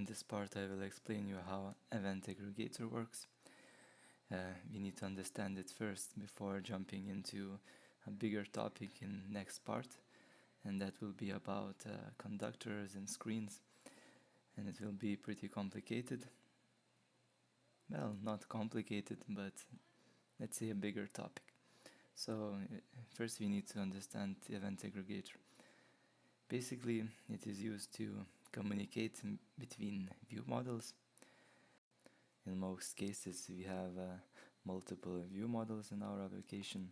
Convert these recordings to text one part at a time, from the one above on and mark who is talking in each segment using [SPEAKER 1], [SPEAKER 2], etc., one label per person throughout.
[SPEAKER 1] In this part I will explain you how event aggregator works. We need to understand it first before jumping into a bigger topic in next part, and that will be about conductors and screens, and it will be pretty complicated. Well, not complicated, but let's say a bigger topic. So first we need to understand the event aggregator. Basically, it is used to communicate between view models. In most cases, we have multiple view models in our application,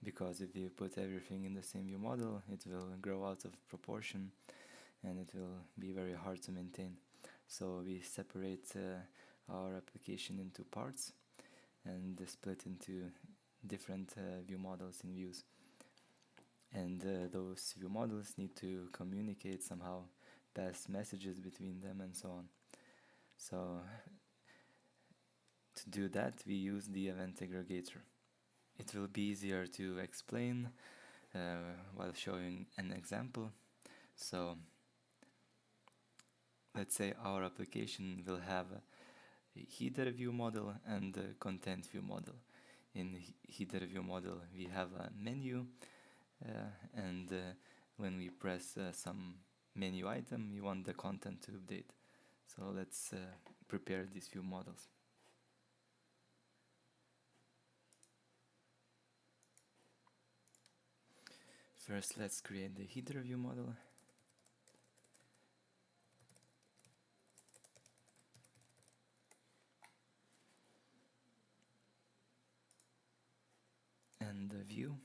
[SPEAKER 1] because if you put everything in the same view model, it will grow out of proportion and it will be very hard to maintain. So we separate our application into parts and split into different view models in views. And those view models need to communicate somehow, pass messages between them and so on. So to do that, we use the event aggregator. It will be easier to explain while showing an example. So let's say our application will have a header view model and a content view model. In header view model we have a menu, and when we press some menu item, we want the content to update. So let's prepare these view models. First, let's create the header view model. And the view.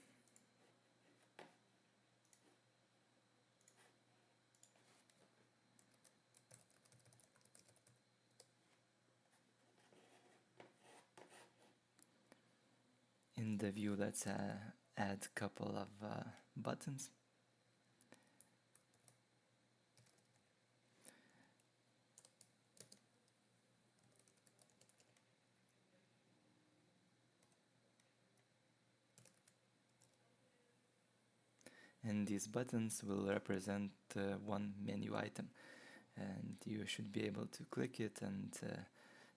[SPEAKER 1] In the view, let's add a couple of buttons. And these buttons will represent one menu item, and you should be able to click it and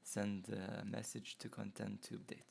[SPEAKER 1] send a message to content to update.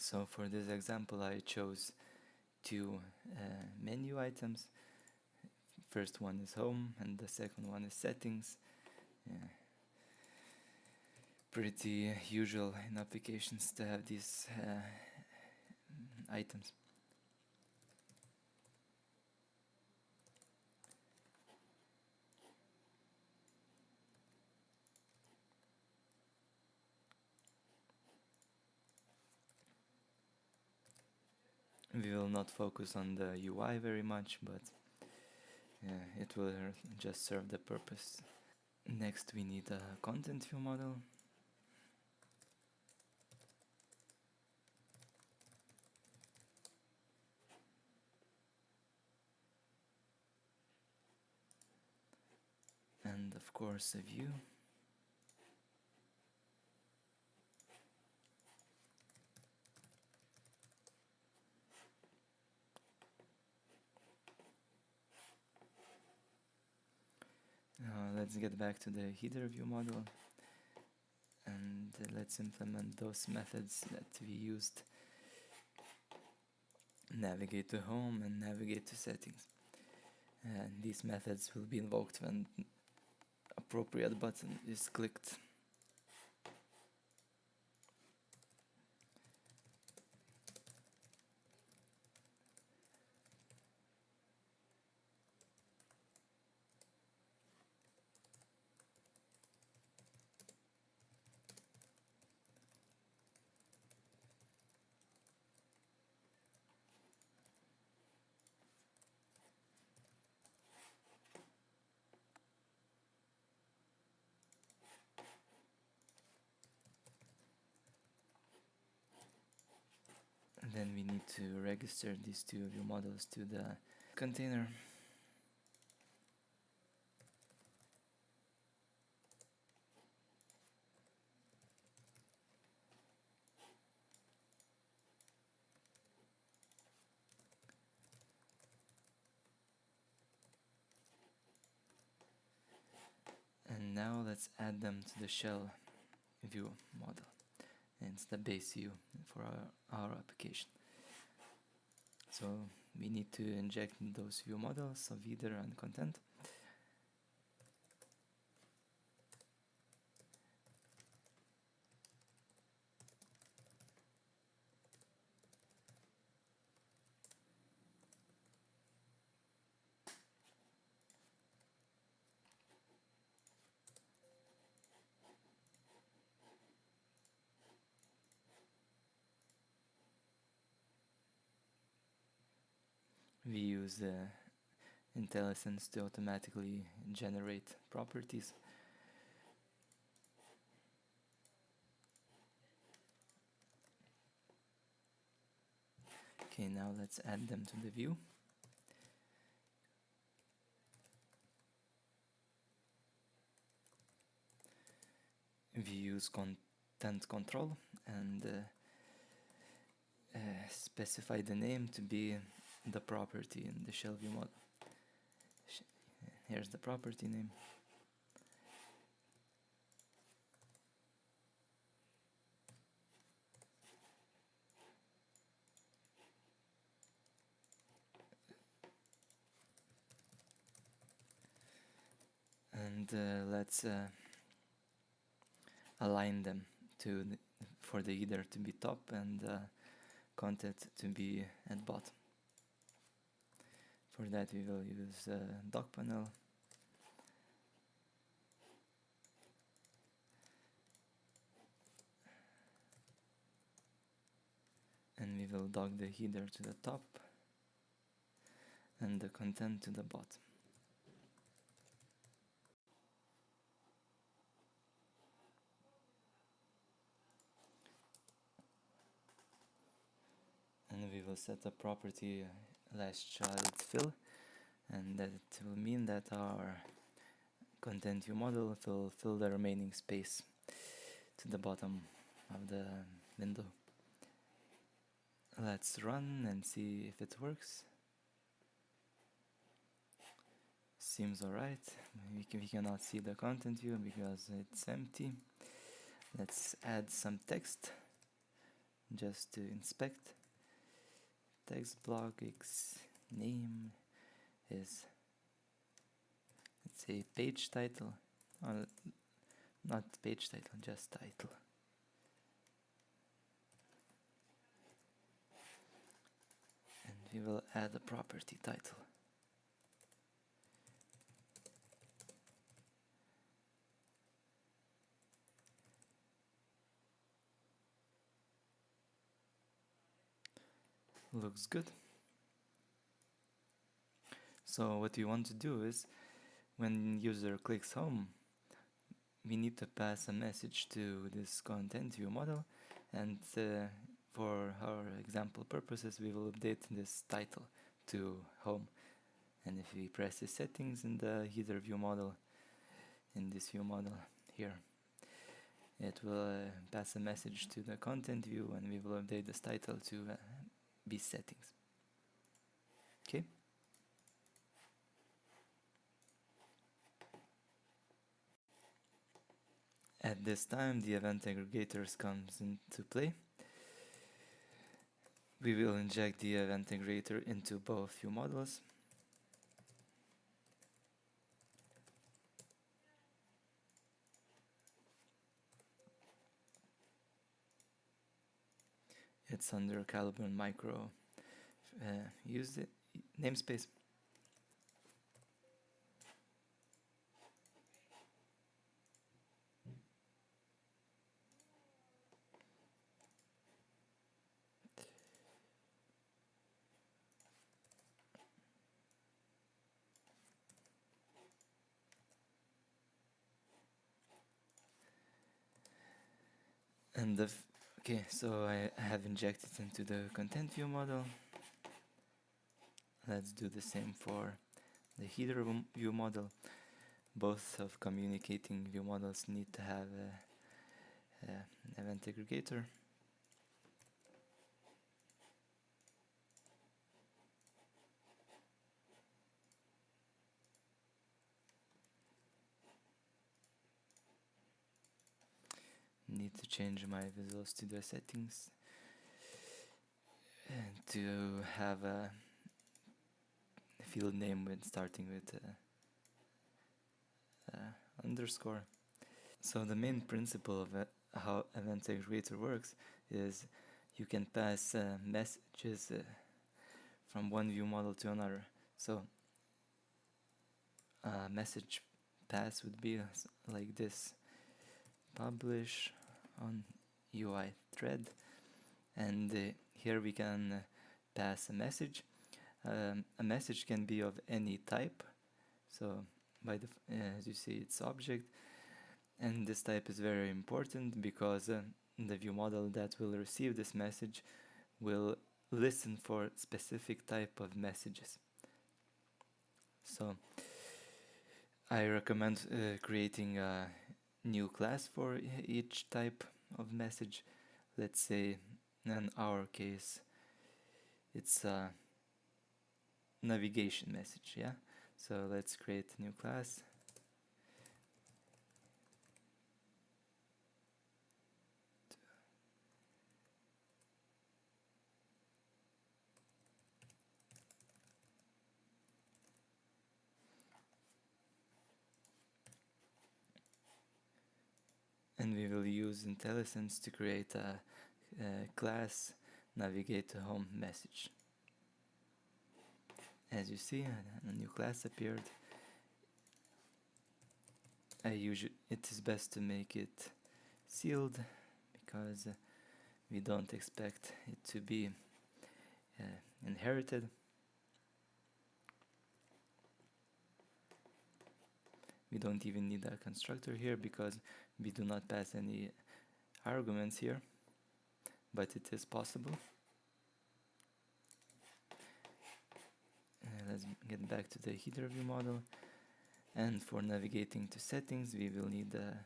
[SPEAKER 1] So for this example I chose two menu items. First one is home and the second one is settings. Pretty usual in applications to have these items. We will not focus on the UI very much, but it will just serve the purpose. Next we need a content view model. And of course a view. Let's get back to the header view model, and let's implement those methods that we used. Navigate to home and navigate to settings. And these methods will be invoked when appropriate button is clicked. And then we need to register these two view models to the container. And now let's add them to the shell view model. And it's the base view for our application. So we need to inject those view models of header and content. We use IntelliSense to automatically generate properties. Okay, now let's add them to the view. We use content control and specify the name to be the property in the shell view model. Here's the property name. And let's align them for the header to be top and content to be at bottom. For that we will use dock panel. And we will dock the header to the top and the content to the bottom. And we will set a property last child fill, and that will mean that our content view model will fill the remaining space to the bottom of the window. Let's run and see if it works. Seems alright. We cannot see the content view because it's empty. Let's add some text just to inspect. Text block X name is, let's say, page title, or not page title, just title. And we will add a property title. Looks good. So what we want to do is, when user clicks home, we need to pass a message to this content view model, and for our example purposes we will update this title to home. And if we press the settings in the header view model, in this view model here, it will pass a message to the content view, and we will update this title to be settings. Okay. At this time the event aggregators comes into play. We will inject the event aggregator into both view models. It's under Caliburn.Micro use it namespace. And the Okay, so I have injected into the content view model. Let's do the same for the header view model. Both of communicating view models need to have an event aggregator. Need to change my Visual Studio settings and to have a field name with starting with underscore. So the main principle of how event aggregator works is you can pass messages from one view model to another. So a message pass would be like this: publish on UI thread, and here we can pass a message. A message can be of any type, so as you see, it's object, and this type is very important because the view model that will receive this message will listen for specific type of messages. So I recommend creating a new class for each type of message. Let's say in our case it's a navigation message, yeah? So let's create a new class. And we will use IntelliSense to create a class navigate to home message. As you see, a new class appeared. It is best to make it sealed because we don't expect it to be inherited. We don't even need a constructor here because we do not pass any arguments here, but it is possible. Let's get back to the header view model, and for navigating to settings we will need a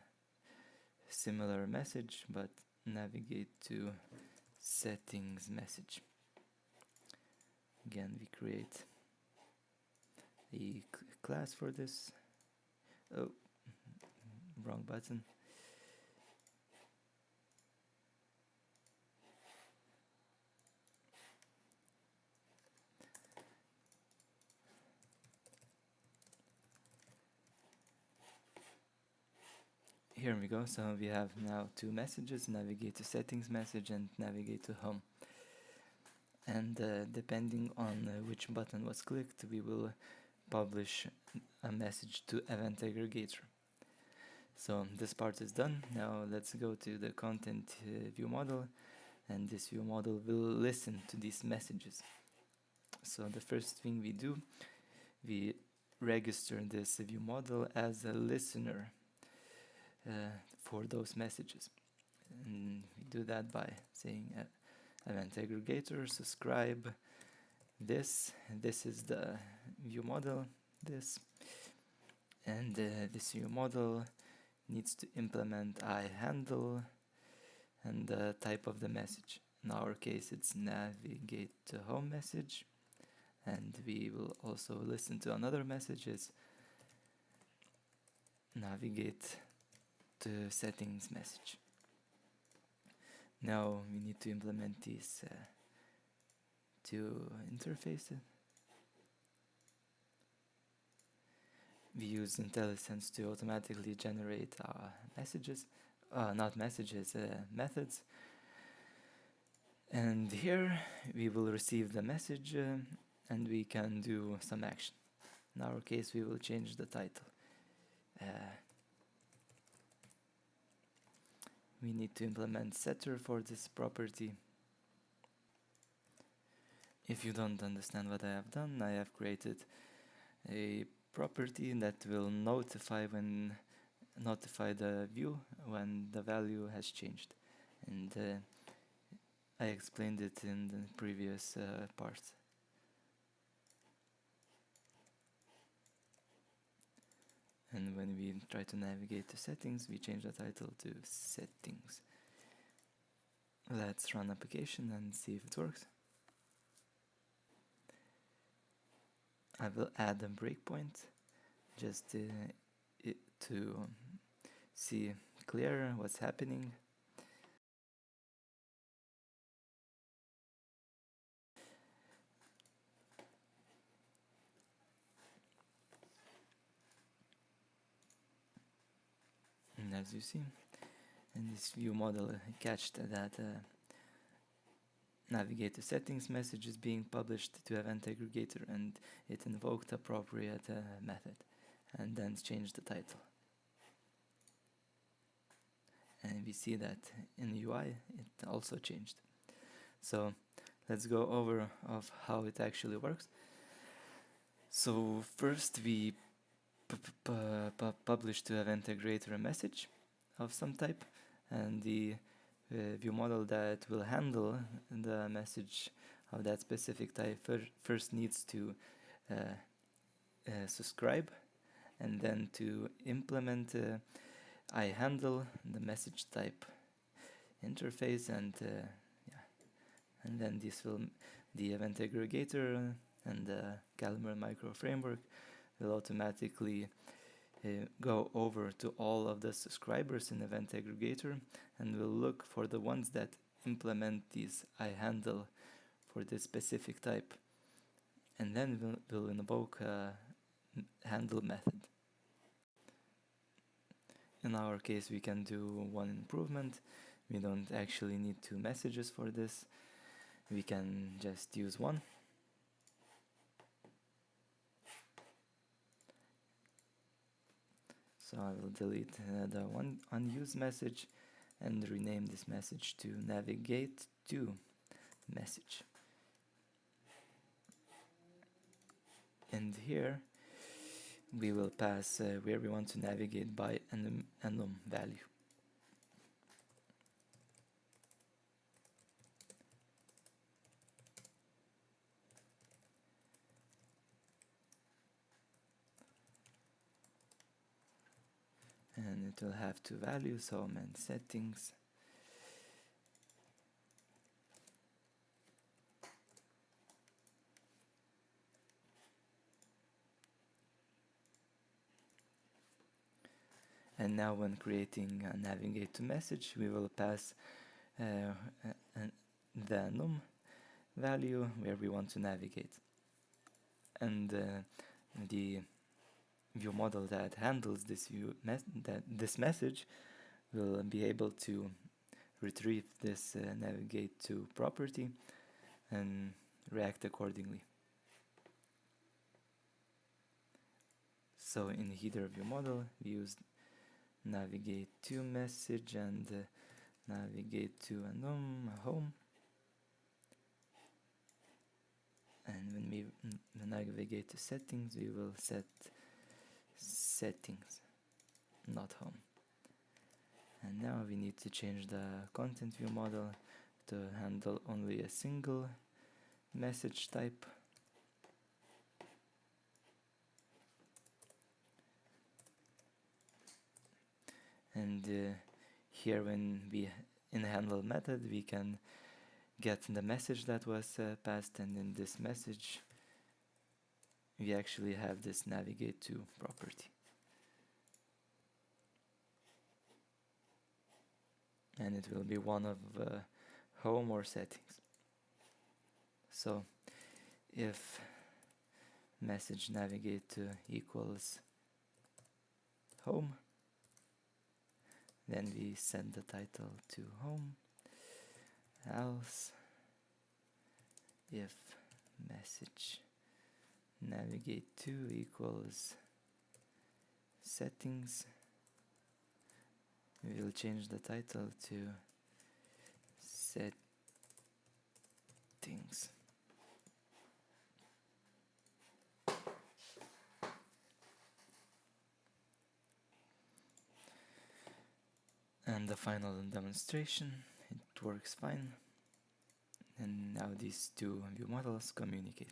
[SPEAKER 1] similar message, but navigate to settings message. Again, we create a class for this. Oh, wrong button. Here we go. So we have now two messages: navigate to settings message and navigate to home. And depending on which button was clicked, we will publish a message to event aggregator. So this part is done. Now let's go to the content view model, and this view model will listen to these messages. So the first thing we do, we register this view model as a listener for those messages. And we do that by saying event aggregator subscribe this. This is the view model, this. And this view model needs to implement iHandle and the type of the message. In our case, it's navigate to home message. And we will also listen to another message, is navigate to settings message. Now we need to implement these two interfaces. We use IntelliSense to automatically generate messages, not messages, methods. And here we will receive the message and we can do some action. In our case, we will change the title. We need to implement setter for this property. If you don't understand what I have done, I have created a property that will notify the view when the value has changed. And I explained it in the previous part. And when we try to navigate to settings, we change the title to settings. Let's run application and see if it works. I will add a breakpoint just to see clearer what's happening. And as you see, in this view model, it catched that navigate to settings message is being published to event aggregator, and it invoked appropriate method and then changed the title. And we see that in the UI it also changed. So let's go over of how it actually works. So first we publish to event aggregator a message of some type, and the view model that will handle the message of that specific type first needs to subscribe, and then to implement I handle the message type interface, and and then the event aggregator and the Caliburn.Micro framework will automatically go over to all of the subscribers in event aggregator and will look for the ones that implement these I handle for this specific type, and then we'll invoke a handle method. In our case, we can do one improvement. We don't actually need 2 messages for this. We can just use one. So I will delete the one unused message and rename this message to navigate to message. And here we will pass where we want to navigate by enum value. And it will have 2 values, home and settings. And now when creating a navigate to message, we will pass the num value where we want to navigate. And the view model that handles this this message will be able to retrieve this navigate to property and react accordingly. So in header view model, we use navigate to message and navigate to enum home. And when we navigate to settings, we will set settings, not home. And now we need to change the content view model to handle only a single message type. And here when we in handle method, we can get the message that was passed, and in this message we actually have this navigate to property. And it will be one of home or settings. So if message navigate to equals home, then we set the title to home. Else, if message navigate to equals settings, we will change the title to settings. And the final demonstration, it works fine. and now these two view models communicate.